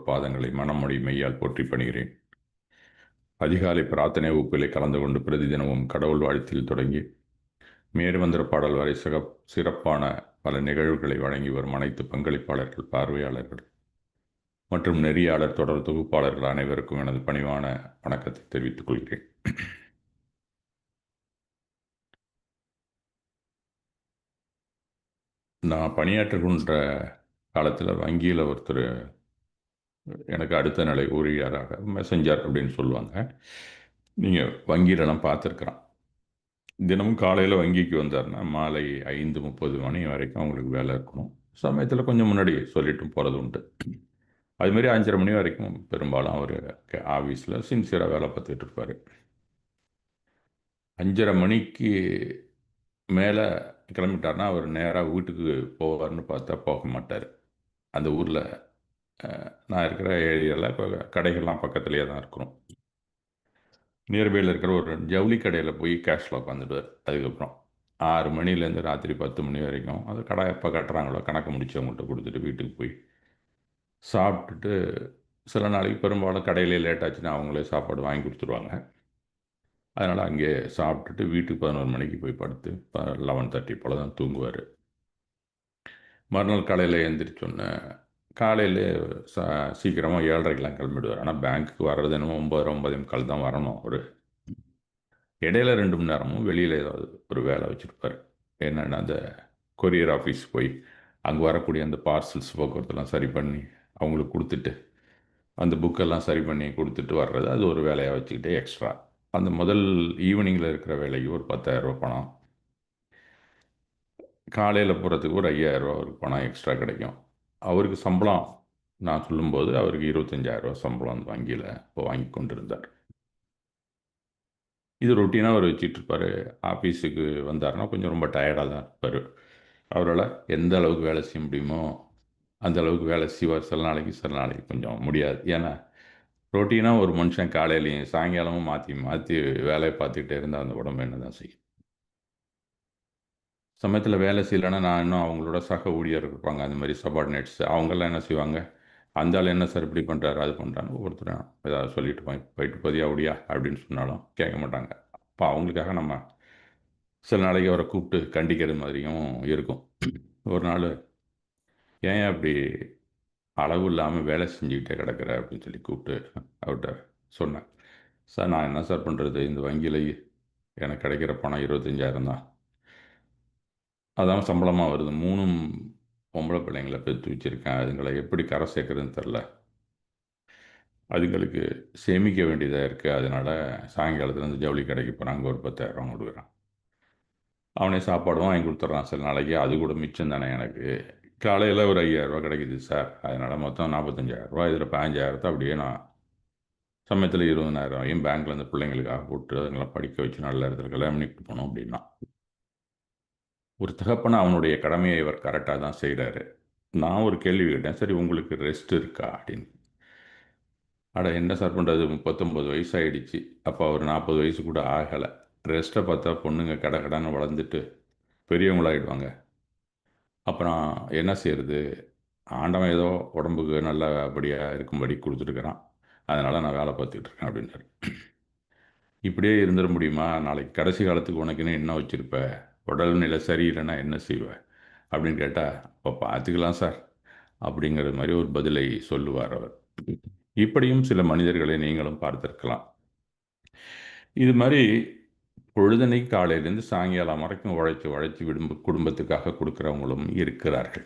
பாதங்களை மனமொழி மெய்யால் போற்றி பணிகிறேன். அதிகாலை பிரார்த்தனை வகுப்பிலே கலந்து கொண்டு பிரதிதினமும் கடவுள் வாழ்த்தில் தொடங்கி மேருமந்திர பாடல் வரை சிறப்பான பல நிகழ்வுகளை வழங்கி வரும் அனைத்து பங்களிப்பாளர்கள், பார்வையாளர்கள் மற்றும் நெறியாளர் தொடர் தொகுப்பாளர்கள் அனைவருக்கும் எனது பணிவான வணக்கத்தை தெரிவித்துக் கொள்கிறேன். நான் பணியாற்றுகின்ற காலத்தில் வங்கியில் ஒருத்தர் எனக்கு அடுத்த நிலை ஊழியராக மெசஞ்சர் அப்படின்னு சொல்லுவாங்க. நீங்கள் வங்கியிலலாம் பார்த்துருக்குறான். தினமும் காலையில் வங்கிக்கு வந்தார்னா மாலை 5:30 மணி வரைக்கும் அவங்களுக்கு வேலை இருக்கணும். சமயத்தில் கொஞ்சம் முன்னாடி சொல்லிட்டும் போகிறது உண்டு. அதுமாரி 5:30 மணி வரைக்கும் பெரும்பாலும் அவர் ஆஃபீஸில் சின்சியராக வேலை பார்த்துட்டு இருப்பார். 5:30 மணிக்கு மேலே கிளம்பிட்டார்னா அவர் நேராக வீட்டுக்கு போவார்னு பார்த்தா போக மாட்டார். அந்த ஊரில் நான் இருக்கிற ஏரியாவில் இப்போ கடைகள்லாம் பக்கத்துலேயே தான் இருக்கிறோம். நியர்பையில் இருக்கிற ஒரு ஜவுளி கடையில் போய் கேஷில் உட்காந்துடுவார். அதுக்கப்புறம் 6 மணிலேருந்து ராத்திரி 10 மணி வரைக்கும் அது கடை எப்போ கட்டுறாங்களோ கணக்கு முடிச்சு அவங்கள்ட்ட கொடுத்துட்டு வீட்டுக்கு போய் சாப்பிட்டுட்டு, சில நாளைக்கு பெரும்பாலும் கடையிலே லேட் ஆச்சுன்னா அவங்களே சாப்பாடு வாங்கி கொடுத்துருவாங்க. அதனால் அங்கே சாப்பிட்டுட்டு வீட்டுக்கு 11 மணிக்கு போய் படுத்து 11:30 போல் தான் தூங்குவார். மறுநாள் காலையில் எழுந்திரிச்சோன்னே காலையில் சீக்கிரமாக 7:30க்கெலாம் கிளம்பிடுவார். ஆனால் பேங்க்குக்கு வர்றது என்னமோ 9:30 9:45 தான் வரணும். ஒரு இடையில 2 மணி நேரமும் வெளியில் ஏதாவது ஒரு வேலை வச்சுருப்பார். என்னென்னா அந்த கொரியர் ஆஃபீஸ் போய் அங்கே வரக்கூடிய அந்த பார்சல்ஸ் போக்குவரத்தெல்லாம் சரி பண்ணி அவங்களுக்கு கொடுத்துட்டு அந்த புக்கெல்லாம் சரி பண்ணி கொடுத்துட்டு வர்றது, அது ஒரு வேலையாக வச்சுக்கிட்டே எக்ஸ்ட்ரா அந்த முதல் ஈவினிங்கில் இருக்கிற வேலைக்கு ஒரு 10,000 பணம், காலையில் போகிறதுக்கு ஒரு 5,000 அவருக்கு பணம் எக்ஸ்ட்ரா கிடைக்கும். அவருக்கு சம்பளம் நான் சொல்லும்போது அவருக்கு 25,000 சம்பளம் அந்த வங்கியில் இப்போ வாங்கி கொண்டு இருந்தார். இது ரொட்டீனாக அவர் வச்சிட்ருப்பார். ஆஃபீஸுக்கு வந்தார்னா கொஞ்சம் ரொம்ப டயர்டாக தான் இருப்பார். அவரால் எந்த அளவுக்கு வேலை செய்ய முடியுமோ அந்த அளவுக்கு வேலை செய்வார். சில நாளைக்கு கொஞ்சம் முடியாது. ஏன்னா ரொட்டீனாக ஒரு மனுஷன் காலையிலையும் சாயங்காலமும் மாற்றி மாற்றி வேலையை பார்த்துக்கிட்டே இருந்தால் அந்த உடம்பு என்ன தான் செய்யும். சமயத்தில் வேலை செய்யலைன்னா நான் இன்னும் அவங்களோட சக ஊழியர் இருப்பாங்க, அந்த மாதிரி சபார்டினேட்ஸ், அவங்கெல்லாம் என்ன செய்வாங்க, அந்த ஆள் என்ன சார் இப்படி பண்ணுறாரு அது பண்ணுறாங்க, ஒவ்வொருத்தரும் ஏதாவது சொல்லிட்டு போயிட்டு பதியா ஒடியா அப்படின்னு சொன்னாலும் கேட்க மாட்டாங்க. அப்போ அவங்களுக்காக நம்ம சில நாளைக்கு அவரை கூப்பிட்டு கண்டிக்கிற மாதிரியும் இருக்கும். ஒரு நாள் ஏன் அப்படி அளவு இல்லாமல் வேலை செஞ்சுக்கிட்டே கிடக்கிற அப்படின்னு சொல்லி கூப்பிட்டு அவர்கிட்ட சொன்னேன். சார் நான் என்ன சார் பண்ணுறது, இந்த வங்கியில் எனக்கு கிடைக்கிற பணம் 25,000 தான், அதான் சம்பளமாக வருது. 3 பொம்பளை பிள்ளைங்களை பெற்று வச்சுருக்கேன், அதுங்களை எப்படி கரை சேர்க்குறதுன்னு தெரில, அதுங்களுக்கு சேமிக்க வேண்டியதாக இருக்குது. அதனால் சாயங்காலத்தில் இந்த ஜவுளி கடைக்கு போகிறேன், அங்கே ஒரு 10,000 கொடுக்குறான், அவனே சாப்பாடும் வாங்கி கொடுத்துட்றான். சில நாளைக்கு அது கூட மிச்சம் தானே எனக்கு. காலையில் ஒரு 5,000 கிடைக்குது சார், அதனால் மொத்தம் 45,000. இதில் 15,000 அப்படியே நான் சமயத்தில் 20,000 பேங்க்கில் அந்த பிள்ளைங்களுக்காக போட்டு அதுங்களை படிக்க வச்சு நல்ல இடத்துல கல்யாணம் பண்ணிட்டு போகணும் அப்படின்னா. ஒரு தகப்பன அவனுடைய கடமையை இவர் கரெக்டாக தான் செய்கிறாரு. நான் ஒரு கேள்வி கேட்டேன், சரி உங்களுக்கு ரெஸ்ட் இருக்கா அப்படின்னு. அட என்ன சார் பண்ணுறது, 39 வயசு ஆகிடுச்சு, அப்போ அவர் 40 வயசு கூட ஆகலை. ரெஸ்ட்டை பார்த்தா பொண்ணுங்க கடை கடைன்னு வளர்ந்துட்டு பெரியவங்களாகிடுவாங்க. அப்புறம் என்ன செய்கிறது, ஆண்டவன் ஏதோ உடம்புக்கு நல்லபடியாக இருக்கும்படி கொடுத்துருக்குறான், அதனால் நான் வேலை பார்த்துக்கிட்டு இருக்கேன் அப்படின்னாரு. இப்படியே இருந்துட முடியுமா, நாளைக்கு கடைசி காலத்துக்கு உனக்குன்னு என்ன வச்சுருப்ப, உடல்நிலை சரியில்லைன்னா என்ன செய்வேன் அப்படின்னு கேட்டால், அப்போ பார்த்துக்கலாம் சார் அப்படிங்கிற மாதிரி ஒரு பதிலை சொல்லுவார் அவர். இப்படியும் சில மனிதர்களை நீங்களும் பார்த்திருக்கலாம். இது மாதிரி பொழுதனைக்கு காலையிலேருந்து சாயங்காலம் வரைக்கும் உழைச்சி குடும்பத்துக்காக கொடுக்குறவங்களும் இருக்கிறார்கள்.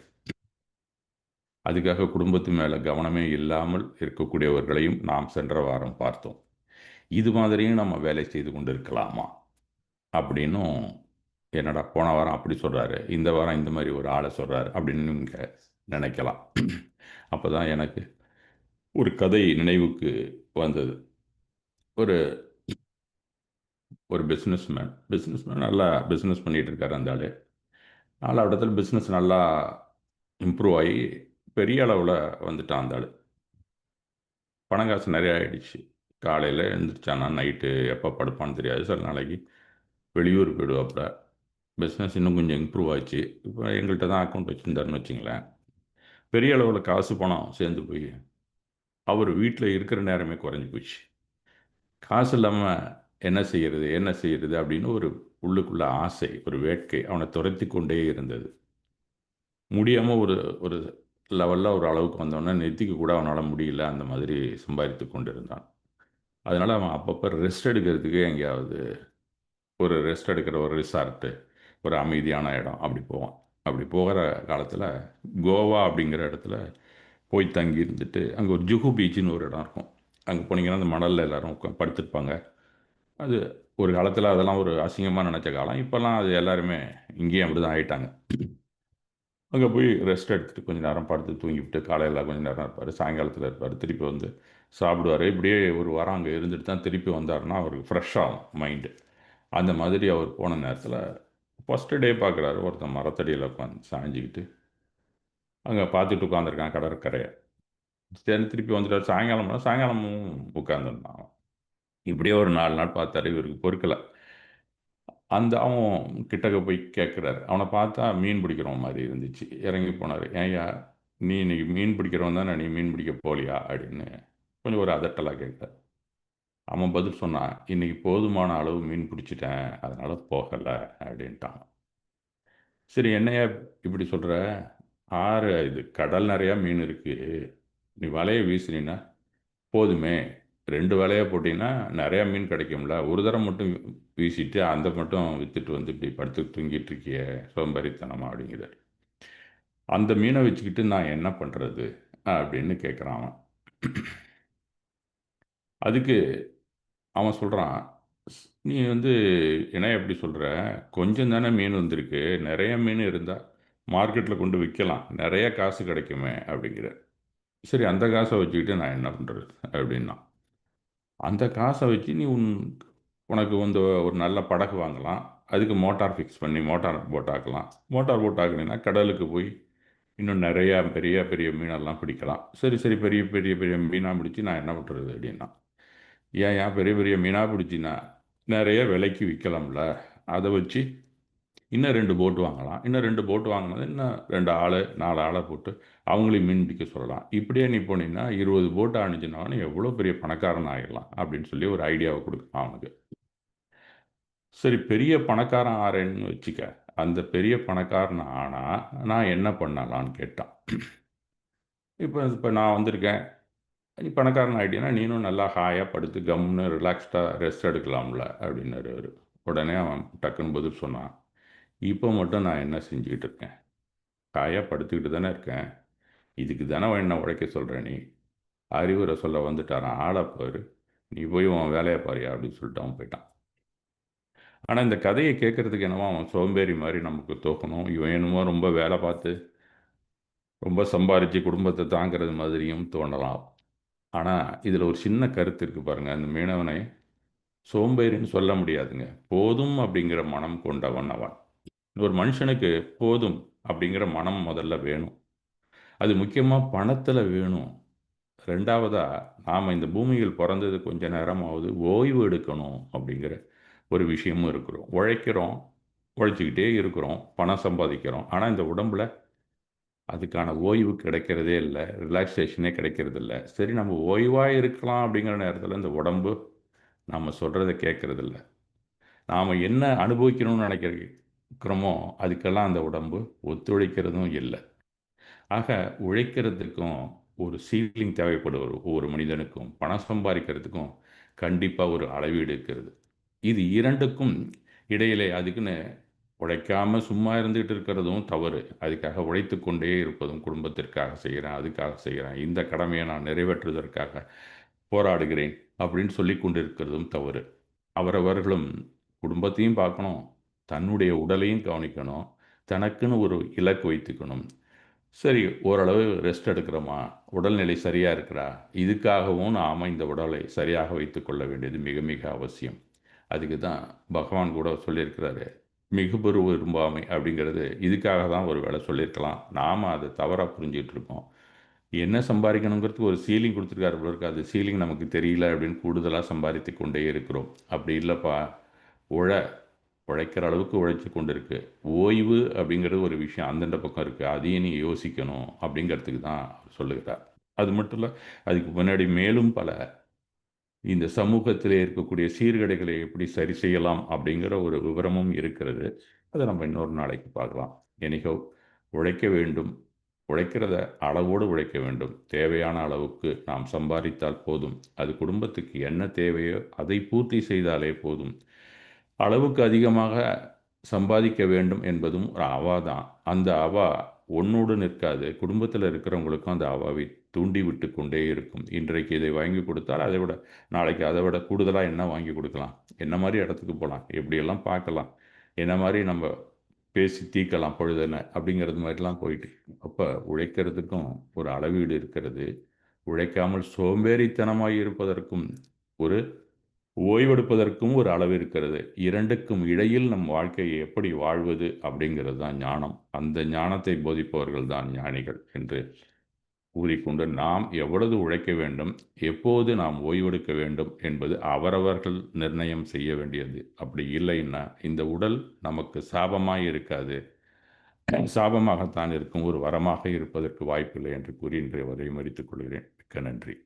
அதுக்காக குடும்பத்து மேலே கவனமே இல்லாமல் இருக்கக்கூடியவர்களையும் நாம் சென்ற வாரம் பார்த்தோம். இது மாதிரியும் நம்ம வேலை செய்து கொண்டு இருக்கலாமா அப்படின்னும், என்னடா போன வாரம் அப்படி சொல்கிறாரு, இந்த வாரம் இந்த மாதிரி ஒரு ஆளை சொல்கிறாரு அப்படின்னு நீங்கள் நினைக்கலாம். அப்போ தான் எனக்கு ஒரு கதை நினைவுக்கு வந்தது. ஒரு ஒரு பிஸ்னஸ்மேன் நல்லா பிஸ்னஸ் பண்ணிகிட்டு இருக்கார். அந்த ஆள் இடத்துல பிஸ்னஸ் நல்லா இம்ப்ரூவ் ஆகி பெரிய அளவில் வந்துட்டான். அந்த ஆள் பணம் காசு நிறையா ஆகிடுச்சு. காலையில் எழுந்திரிச்சானா நைட்டு எப்போ படுப்பான்னு தெரியாது. சில நாளைக்கு வெளியூர் போயிடுவாப்புல. பிஸ்னஸ் இன்னும் கொஞ்சம் இம்ப்ரூவ் ஆச்சு. இப்போ எங்கள்கிட்ட தான் அக்கௌண்ட் வச்சுருந்தாருன்னு வச்சுங்களேன். பெரிய அளவில் காசு பணம் சேர்ந்து போய் அவர் வீட்ல இருக்கிற நேரமே குறைஞ்சு போச்சு. காசு இல்லாம என்ன செய்யறது? என்ன செய்யறது? அப்படின்னு ஒரு உள்ளுக்குள்ள ஆசை, ஒரு வேட்கை அவன துரத்திக் கொண்டே இருந்தது. முடியாம ஒரு ஒரு லெவல்ல ஒரு அளவுக்கு வந்தோனே நிறுத்திக்க கூட அவனால முடியல. அந்த மாதிரி சம்பாதித்துக் கொண்டிருந்தான். அதனால அவன் அப்பப்ப ரெஸ்ட் எடுக்கிறதுக்கு எங்கேயாவது ஒரு ரெஸ்ட் எடுக்கிற ஒரு ரிசார்ட்டு, ஒரு அமைதியான இடம் அப்படி போவான். அப்படி போகிற காலத்தில கோவா அப்படிங்கிற இடத்துல போய் தங்கி இருந்துட்டு, அங்க ஒரு ஜுஹு பீச்சுன்னு ஒரு இடம் இருக்கும். அங்க போனீங்கன்னா, அந்த மணல்ல எல்லாரும் படுத்திருப்பாங்க. அது ஒரு காலத்தில அதெல்லாம் ஒரு அசிங்கமா நெனச்ச காலம். இப்பலாம் அது எல்லாருமே இங்கேயும் அப்படிதான் ஆயிட்டாங்க. அங்க போய் ரெஸ்ட் எடுத்துட்டு கொஞ்ச நேரம் படுத்து தூங்கிவிட்டு, காலையில கொஞ்ச நேரம் இருப்பாரு. சாயங்காலத்தில இருப்பாரு. திருப்பி வந்து சாப்பிடுவாரு. இப்படியே ஒரு வாரம் அங்க இருந்துட்டு தான் திருப்பி வந்தாருன்னா, அவருக்கு ஃப்ரெஷ் ஆகும் மைண்டு. அந்த மாதிரி அவர் போன நேரத்தில, ஃபர்ஸ்ட்டு டே பார்க்குறாரு. ஒருத்தன் மரத்தடியில உட்காந்து சாய்ஞ்சுக்கிட்டு, அங்க பார்த்துட்டு உட்காந்துருக்கான் கடற்கரைய. சரி திருப்பி வந்துட்டாரு. சாயங்காலம் போனா, சாயங்காலமும் உட்காந்துருந்தான். இப்படியே ஒரு 4 நாள் பார்த்தாரு. இவருக்கு பொறுக்கல. அந்த அவன் கிட்டக்க போய் கேட்குறாரு. அவன பார்த்தா மீன் பிடிக்கிறவன் மாரி இருந்துச்சு. இறங்கி போனாரு. "ஏன்யா, நீ இன்னைக்கு மீன் பிடிக்கிறவன் தானே, நீ மீன் பிடிக்க போலியா?" அப்படின்னு கொஞ்சம் ஒரு அதட்டலா கேட்டார். அவன் பதில் சொன்னான், "இன்னைக்கு போதுமான அளவு மீன் பிடிச்சுட்டேன். அதனால போகல" அப்படின்ட்டான். சரி என்னய்யா இப்படி சொல்ற? ஆறு இது கடல் நெறையா மீன் இருக்கு. நீ வலைய வீசினீன்னா போதுமே! 2 வலையா போட்டீன்னா நெறையா மீன் கிடைக்கும்ல. ஒரு தடவ மட்டும் வீசிட்டு, அந்த மட்டும் வித்துட்டு வந்து இப்படி படுத்து தூங்கிட்டு இருக்கியே! சோம்பேறித்தனமா அப்படிங்கிறாரு. அந்த மீன வச்சுக்கிட்டு நான் என்ன பண்றது? அப்படின்னு கேட்குறான் அவன். அதுக்கு அவன் சொல்றான், நீ வந்து என்னய்யா இப்படி சொல்ற? கொஞ்சம் தானே மீன் வந்திருக்கு. நெறைய மீன் இருந்தா மார்க்கெட்ல கொண்டு விக்கலாம். நெறைய காசு கிடைக்குமே!" அப்படிங்கிறாரு. சரி அந்த காச வச்சுக்கிட்டு நான் என்ன பண்றது? அப்படின்னான். அந்த காச வச்சு நீ உனக்கு வந்து ஒரு நல்ல படகு வாங்கலாம். அதுக்கு மோட்டார் ஃபிக்ஸ் பண்ணி மோட்டார் போட் ஆக்கலாம். மோட்டார் போட் ஆக்குனீன்னா கடலுக்கு போய் இன்னும் நெறையா பெரிய பெரிய மீனெல்லாம் பிடிக்கலாம். சரி, சரி பெரிய பெரிய பெரிய மீனா பிடிச்சு நான் என்ன பண்றது? அப்படின்னான். ஏன்யா பெரிய பெரிய மீனா பிடிச்சின்னா, நெறைய விலைக்கு விக்கலாம்ல. அத வச்சு இன்னும் 2 போட் வாங்கலாம். இன்னும் 2 போட் வாங்குனது இன்னும் 2 ஆளு, 4 ஆள போட்டு அவங்களையும் மீன் பிடிக்க சொல்லலாம். இப்படியே நீ போனீன்னா 20 போட் ஆனுச்சுன்னா நீ எவ்வளோ பெரிய பணக்காரன் ஆயிரலாம் அப்படின்னு சொல்லி ஒரு ஐடியாவ குடுக்குறான் அவனுக்கு. சரி பெரிய பணக்காரன் ஆறேன்னு வச்சுக்க. அந்த பெரிய பணக்காரன் ஆனா நான் என்ன பண்ணலான்னு கேட்டான். இப்ப இப்ப நான் வந்திருக்கேன். நீ பணக்காரன் ஆயிட்டீன்னா நீனும் நல்லா ஹாயா படுத்து கம்முன்னு ரிலாக்ஸ்டா ரெஸ்ட் எடுக்கலாம்ல அப்படின்னாரு அவரு. உடனே அவன் டக்குன்னு பதில் சொன்னான். இப்போ மட்டும் நான் என்ன செஞ்சுக்கிட்டு இருக்கேன்? ஹாயா படுத்துக்கிட்டு தானே இருக்கேன். இதுக்கு தானே என்ன உழைக்க சொல்ற நீ? அறிவுரை சொல்ல வந்துட்டாராம். ஆள பாரு. நீ போய் உன் வேலைய பாருய்யா அப்படின்னு சொல்லிட்டு அவன் போயிட்டான். ஆனா இந்த கதைய கேட்கறதுக்கு என்னமோ அவன் சோம்பேறி மாரி நமக்கு தோக்கணும். இவன் என்னமோ ரொம்ப வேல பார்த்து, ரொம்ப சம்பாரிச்சு குடும்பத்த தாங்கிறது மாதிரியும் தோணலாம். ஆனா இதுல ஒரு சின்ன கருத்து இருக்கு பாருங்க. அந்த மீனவனை சோம்பேறின்னு சொல்ல முடியாதுங்க. போதும் அப்படிங்கிற மனம் கொண்டவன் அவன். ஒரு மனுஷனுக்கு போதும் அப்படிங்கிற மனம் முதல்ல வேணும். அது முக்கியமா பணத்துல வேணும். 2வதா, நாம இந்த பூமியில் பொறந்தது கொஞ்ச நேரமாவது ஓய்வு எடுக்கணும் அப்படிங்கிற ஒரு விஷயமும் இருக்கிறோம். உழைக்கிறோம், உழைச்சுக்கிட்டே இருக்கிறோம், பணம் சம்பாதிக்கிறோம். ஆனா இந்த உடம்புல அதுக்கான ஓய்வு கிடைக்கிறதே இல்ல. ரிலாக்சேஷனே கிடைக்கிறதில்ல. சரி நம்ம ஓய்வா இருக்கலாம் அப்படிங்கிற நேரத்தில இந்த உடம்பு நாம சொல்றத கேட்கறதில்ல. நாம என்ன அனுபவிக்கணும்னு நினைக்கிறோமோ, அதுக்கெல்லாம் அந்த உடம்பு ஒத்துழைக்கிறதும் இல்ல. ஆக உழைக்கிறதுக்கும் ஒரு சீலிங் தேவைப்படுது ஒவ்வொரு மனிதனுக்கும். பணம் சம்பாதிக்கிறதுக்கும் கண்டிப்பா ஒரு அளவீடு இருக்கிறது. இது 2க்கும் இடையிலே அதுக்குன்னு உழைக்காம சும்மா இருந்துகிட்டு இருக்கிறதும் தவறு. அதுக்காக உழைத்துக் கொண்டே இருப்பதும் குடும்பத்திற்காக செய்கிறேன், அதுக்காக செய்கிறேன், இந்த கடமையை நான் நிறைவேற்றுவதற்காக போராடுகிறேன் அப்படின்னு சொல்லிக் கொண்டிருக்கிறதும் தவறு. அவரவர்களும் குடும்பத்தையும் பார்க்கணும், தன்னுடைய உடலையும் கவனிக்கணும், தனக்குன்னு ஒரு இலக்கு வைத்துக்கணும். சரி, ஓரளவு ரெஸ்ட் எடுக்கிறோமா? உடல்நிலை சரியா இருக்கிறா? இதுக்காகவும் நாம இந்த உடலை சரியாக வைத்துக்கொள்ள வேண்டியது மிக மிக அவசியம். அதுக்கு தான் பகவான் கூட சொல்லியிருக்கிறாரு. "மிகுபெறு விரும்பாமை" அப்படிங்கிறது இதுக்காக தான் ஒரு வேளை சொல்லியிருக்கலாம். நாம அத தவறா புரிஞ்சுகிட்டு இருக்கோம். என்ன சம்பாதிக்கணுங்கிறதுக்கு ஒரு சீலிங் குடுத்துருக்காரு போல இருக்கு. அது சீலிங் நமக்கு தெரியல அப்படின்னு கூடுதலா சம்பாதித்துக் கொண்டே இருக்கிறோம். அப்படி இல்லப்பா. உழ உழைக்கிற அளவுக்கு உழைச்சு கொண்டு இருக்கு. ஓய்வு அப்படிங்கிறது ஒரு விஷயம் அந்தண்ட பக்கம் இருக்கு. அதையும் நீ யோசிக்கணும் அப்படிங்கிறதுக்கு தான் சொல்லுகிறார். அது மட்டும் இல்ல, அதுக்கு முன்னாடி மேலும் பல இந்த சமூகத்திலே இருக்கக்கூடிய சீர்கேடுகளை எப்படி சரி செய்யலாம் அப்படிங்கிற ஒரு விவரமும் இருக்கிறது. அதை நம்ம இன்னொரு நாளைக்கு பார்க்கலாம். எனிஹவ், உழைக்க வேண்டும். உழைக்கிறத அளவோடு உழைக்க வேண்டும். தேவையான அளவுக்கு நாம் சம்பாதித்தால் போதும். அது குடும்பத்துக்கு என்ன தேவையோ அதை பூர்த்தி செய்தாலே போதும். அளவுக்கு அதிகமாக சம்பாதிக்க வேண்டும் என்பதும் ஒரு அவா தான். அந்த அவா உன்னோடு நிற்காது. குடும்பத்தில இருக்கிறவங்களுக்கும் அந்த அவாவை தூண்டி விட்டு கொண்டே இருக்கும். இன்றைக்கு இதை வாங்கி கொடுத்தால், அதை விட நாளைக்கு அதை விட கூடுதலா என்ன வாங்கி கொடுக்கலாம்? என்ன மாரி இடத்துக்கு போலாம்? எப்படியெல்லாம் பார்க்கலாம்? என்ன மாரி நம்ம பேசி தீர்க்கலாம் பொழுதென்ன? அப்படிங்கிறது மாரிலாம் போயிட்டு. அப்ப உழைக்கிறதுக்கும் ஒரு அளவீடு இருக்கிறது. உழைக்காமல் சோம்பேறித்தனமாய் இருப்பதற்கும் ஒரு ஓய்வெடுப்பதற்கும் ஒரு அளவு இருக்கிறது. 2க்கும் இடையில் நம் வாழ்க்கையை எப்படி வாழ்வது அப்படிங்கிறது தான் ஞானம். அந்த ஞானத்தை போதிப்பவர்கள் தான் ஞானிகள் என்று கூறிக்கொண்டு, நாம் எவ்வளவு உழைக்க வேண்டும், எப்போது நாம் ஓய்வெடுக்க வேண்டும் என்பது அவரவர்கள் நிர்ணயம் செய்ய வேண்டியது. அப்படி இல்லைன்னா, இந்த உடல் நமக்கு சாபமாய் இருக்காது. சாபமாகத்தான் இருக்கும். ஒரு வரமாக இருப்பதற்கு வாய்ப்பில்லை என்று கூறி இன்றைய உரையை முடித்துக் கொள்கிறேன். மிக்க நன்றி.